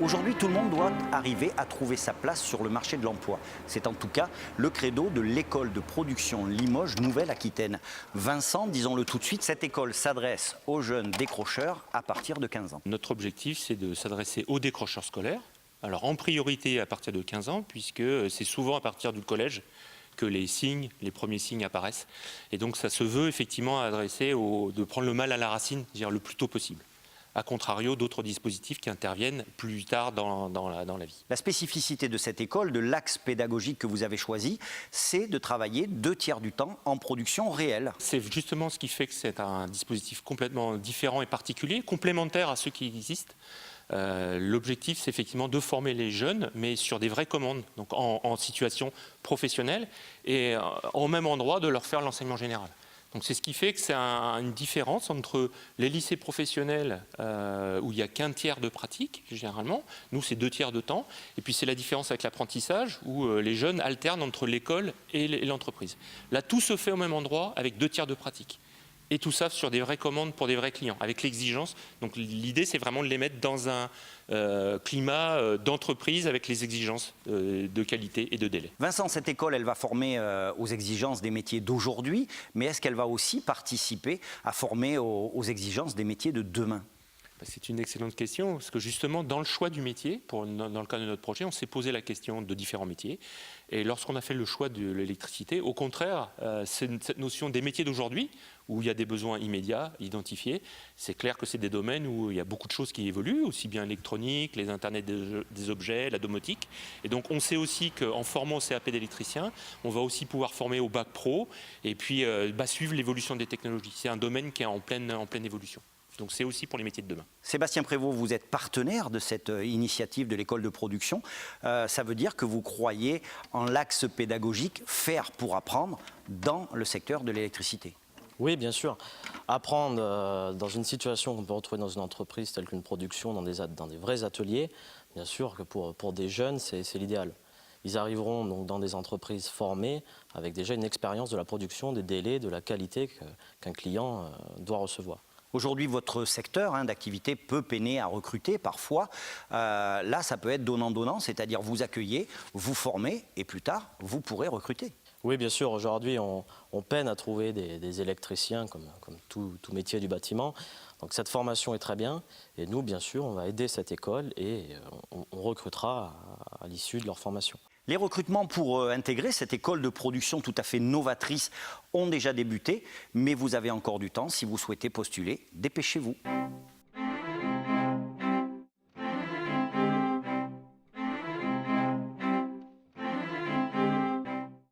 Aujourd'hui, tout le monde doit arriver à trouver sa place sur le marché de l'emploi. C'est en tout cas le credo de l'école de production Limoges Nouvelle-Aquitaine. Vincent, disons-le tout de suite, cette école s'adresse aux jeunes décrocheurs à partir de 15 ans. Notre objectif, c'est de s'adresser aux décrocheurs scolaires. Alors en priorité à partir de 15 ans, puisque c'est souvent à partir du collège que les premiers signes apparaissent. Et donc ça se veut effectivement adresser de prendre le mal à la racine, dire le plus tôt possible. A contrario d'autres dispositifs qui interviennent plus tard dans la vie. La spécificité de cette école, de l'axe pédagogique que vous avez choisi, c'est de travailler 2/3 du temps en production réelle. C'est justement ce qui fait que c'est un dispositif complètement différent et particulier, complémentaire à ceux qui existent. L'objectif, c'est effectivement de former les jeunes, mais sur des vraies commandes, donc en situation professionnelle, et au même endroit de leur faire l'enseignement général. Donc c'est ce qui fait que c'est une différence entre les lycées professionnels où il n'y a qu'un tiers de pratique, généralement. Nous, c'est 2/3 de temps. Et puis c'est la différence avec l'apprentissage où les jeunes alternent entre l'école et l'entreprise. Là, tout se fait au même endroit avec 2/3 de pratique. Et tout ça sur des vraies commandes pour des vrais clients, avec l'exigence. Donc l'idée, c'est vraiment de les mettre dans un climat d'entreprise avec les exigences de qualité et de délai. Vincent, cette école, elle va former aux exigences des métiers d'aujourd'hui, mais est-ce qu'elle va aussi participer à former aux exigences des métiers de demain ? C'est une excellente question, parce que justement, dans le choix du métier, dans le cadre de notre projet, on s'est posé la question de différents métiers. Et lorsqu'on a fait le choix de l'électricité, au contraire, cette notion des métiers d'aujourd'hui, où il y a des besoins immédiats, identifiés, c'est clair que c'est des domaines où il y a beaucoup de choses qui évoluent, aussi bien l'électronique, les internets des objets, la domotique. Et donc on sait aussi qu'en formant au CAP d'électricien, on va aussi pouvoir former au bac pro, et puis suivre l'évolution des technologies. C'est un domaine qui est en pleine évolution. Donc c'est aussi pour les métiers de demain. Sébastien Prévost, vous êtes partenaire de cette initiative de l'école de production. Ça veut dire que vous croyez en l'axe pédagogique faire pour apprendre dans le secteur de l'électricité. Oui, bien sûr. Apprendre dans une situation qu'on peut retrouver dans une entreprise telle qu'une production, dans des vrais ateliers, bien sûr que pour des jeunes, c'est l'idéal. Ils arriveront donc dans des entreprises formées avec déjà une expérience de la production, des délais, de la qualité qu'un client doit recevoir. Aujourd'hui, votre secteur d'activité peut peiner à recruter parfois. Là, ça peut être donnant-donnant, c'est-à-dire vous accueillez, vous formez et plus tard, vous pourrez recruter. Oui, bien sûr. Aujourd'hui, on peine à trouver des électriciens comme tout métier du bâtiment. Donc cette formation est très bien. Et nous, bien sûr, on va aider cette école et on recrutera à l'issue de leur formation. Les recrutements pour intégrer cette école de production tout à fait novatrice ont déjà débuté, mais vous avez encore du temps si vous souhaitez postuler. Dépêchez-vous.